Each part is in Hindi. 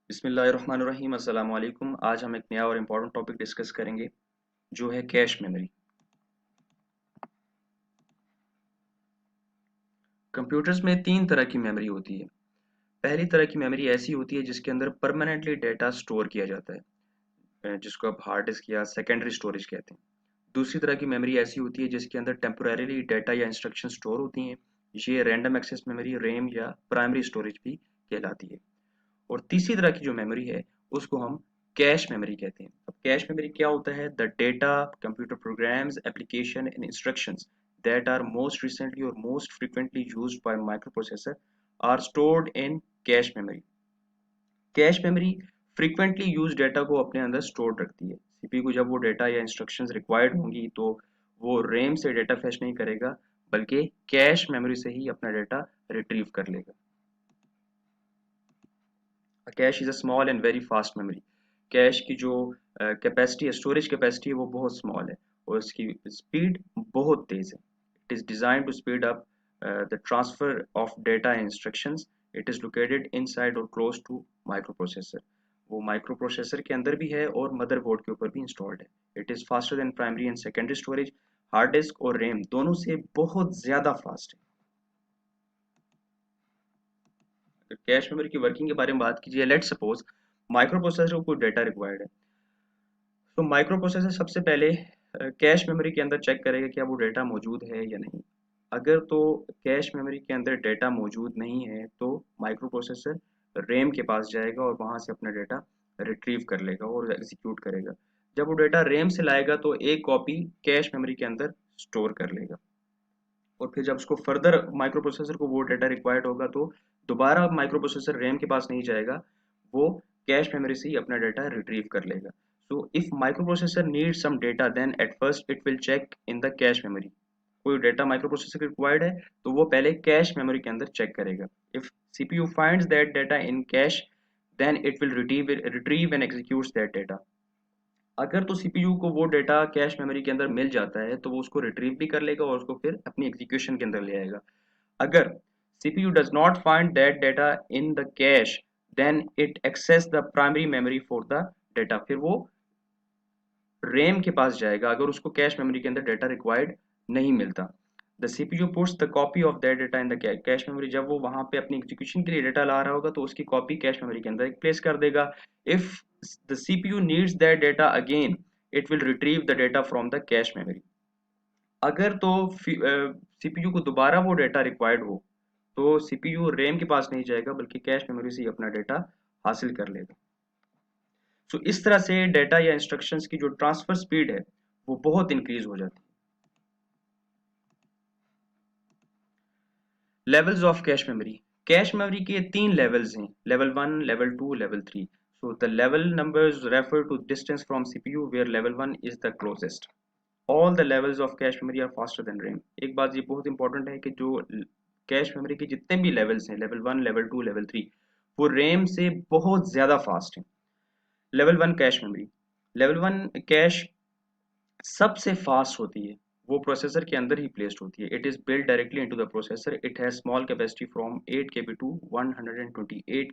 बिस्मिल्लाहिर्रहमानिर्रहीम अस्सलाम वालेकुम। आज हम एक नया और इम्पोर्टेंट टॉपिक डिस्कस करेंगे जो है कैश मेमोरी। कंप्यूटर्स में तीन तरह की मेमोरी होती है। पहली तरह की मेमोरी ऐसी होती है जिसके अंदर परमानेंटली डेटा स्टोर किया जाता है, जिसको आप हार्ड डिस्क या सेकेंडरी स्टोरेज कहते हैं। दूसरी तरह की मेमोरी ऐसी होती है जिसके अंदर टेम्पोरेरीली डेटा या इंस्ट्रक्शन स्टोर होती हैं। ये रैंडम एक्सेस मेमोरी, रैम या प्राइमरी स्टोरेज भी कहलाती है। और तीसरी तरह की जो मेमोरी है उसको हम कैश मेमोरी कहते हैं। अब कैश मेमोरी क्या होता है? The data, computer programs, application and instructions that are most recently or most frequently used by microprocessor are stored in cache memory. Cache memory frequently use data को अपने अंदर स्टोर रखती है। सीपीयू को जब वो डेटा या इंस्ट्रक्शंस रिक्वायर्ड होंगी तो वो रैम से डेटा फेच नहीं करेगा, बल्कि कैश मेमोरी से ही अपना डेटा रिट्रीव कर लेगा। Cash is a small and very fast memory. Cash की जो कैपेसिटी है, स्टोरेज कैपेसिटी है, वो बहुत स्मॉल है और इसकी स्पीड बहुत तेज है। It is design to speed up the transfer of data and instructions. It is located inside और क्लोज टू माइक्रो प्रोसेसर। वो माइक्रो प्रोसेसर के अंदर भी है और मदरबोर्ड के ऊपर भी इंस्टॉल्ड है। It is faster than primary and secondary storage. Hard disk और रैम दोनों से बहुत ज्यादा फास्ट है। कैश मेमोरी की वर्किंग के बारे में बात कीजिए, लेट्स सपोज माइक्रो प्रोसेसर को कोई डेटा रिक्वायर्ड है। तो माइक्रो प्रोसेसर सबसे पहले कैश मेमोरी के अंदर चेक करेगा क्या वो डेटा मौजूद है या नहीं। अगर तो कैश मेमोरी के अंदर डेटा मौजूद नहीं है तो माइक्रो प्रोसेसर रैम के पास जाएगा और वहां से अपना डेटा रिट्रीव कर लेगा और एग्जीक्यूट करेगा। जब वो डेटा रैम से लाएगा तो एक कॉपी कैश मेमोरी के अंदर स्टोर कर लेगा और फिर जब उसको फर्दर माइक्रो प्रोसेसर को वो डेटा रिक्वायर्ड होगा तो दोबारा माइक्रो प्रोसेसर रैम के पास नहीं जाएगा, वो कैश मेमोरी से ही अपना डेटा रिट्रीव कर लेगा। So if microprocessor need some data then at first it will check in the cache memory. कोई डेटा माइक्रो प्रोसेसर रिक्वायर्ड है तो वो पहले कैश मेमोरी के अंदर चेक करेगा। If CPU finds that data in cache then it will retrieve and executes that data. अगर तो सीपीयू को वो डेटा कैश मेमोरी के अंदर मिल जाता है तो वो उसको रिट्रीव भी कर लेगा और उसको फिर अपनी एग्जीक्यूशन के अंदर ले आएगा। अगर CPU does not find that data in the cache then it access the primary memory for the data. फिर वो रैम के पास जाएगा अगर उसको कैश मेमोरी के अंदर डेटा रिक्वायर्ड नहीं मिलता। The CPU puts the copy of that data in the cache memory. जब वो वहां पे अपनी एग्जीक्यूशन के लिए डेटा ला रहा होगा तो उसकी कॉपी कैश मेमोरी के अंदर प्लेस कर देगा। If the CPU needs that data again it will retrieve the data from the cache memory. अगर तो सीपीयू को दोबारा वो डेटा रिक्वायर्ड हो तो सीपीयू रैम के पास नहीं जाएगा बल्कि कैश मेमोरी से ही अपना डेटा हासिल कर लेगा। सो इस तरह से डेटा या इंस्ट्रक्शंस की जो ट्रांसफर स्पीड है वो बहुत इंक्रीज हो जाती है। लेवल्स ऑफ कैश मेमोरी के तीन लेवल्स हैं, level 1, level 2, level 3। So the level numbers refer to distance from CPU where level 1 is the closest. All the levels of cache memory are faster than RAM. एक बात ये बहुत इंपॉर्टेंट है कि जो कैश मेमोरी के जितने भी लेवल्स हैं, लेवल 1, लेवल 2, लेवल 3, वो रैम से बहुत ज्यादा फास्ट है। Level 1 cache memory. Level 1 cash सबसे फास्ट होती है, वो प्रोसेसर के अंदर ही प्लेस्ड होती है। It is build directly into the processor. It has small capacity from 8 KB to 128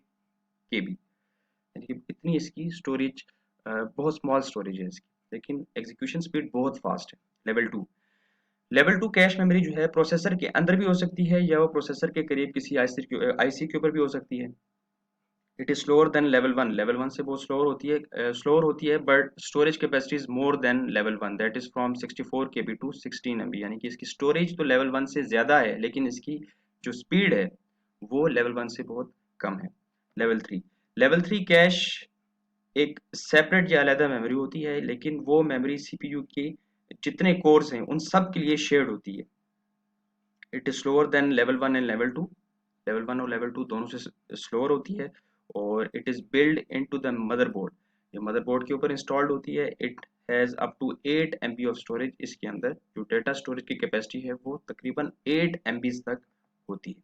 KB. यानी कि इतनी इसकी स्टोरेज, बहुत स्मॉल स्टोरेज है इसकी, लेकिन एग्जीक्यूशन स्पीड बहुत फास्ट है। लेवल 2। लेवल 2 कैश मेमोरी जो है प्रोसेसर के अंदर भी हो सकती है या वो प्रोसेसर के करीब किसी आईसी के ऊपर भी हो सकती है। It is slower than level 1। Level 1 से बहुत स्लोअर होती है but storage capacity is more than level 1, that is from 64 KB to 16 MB. यानी कि इसकी स्टोरेज तो लेवल 1 से ज्यादा है लेकिन इसकी जो स्पीड है वो लेवल 1 से बहुत कम है। लेवल 3। लेवल 3 कैश एक सेपरेट या अलग मेमोरी होती है, लेकिन वो मेमोरी सीपीयू के जितने कोर्स हैं उन सब के लिए शेयर्ड होती है। It is slower than level 1 and level 2। Level 1 और लेवल 2 दोनों से स्लोअर होती है और it is build into the motherboard. ये मदरबोर्ड के ऊपर इंस्टॉल्ड होती है। It has up to 8 MB of storage. इसके अंदर जो डेटा स्टोरेज की कैपेसिटी है वो तकरीबन 8 एमबी तक होती है।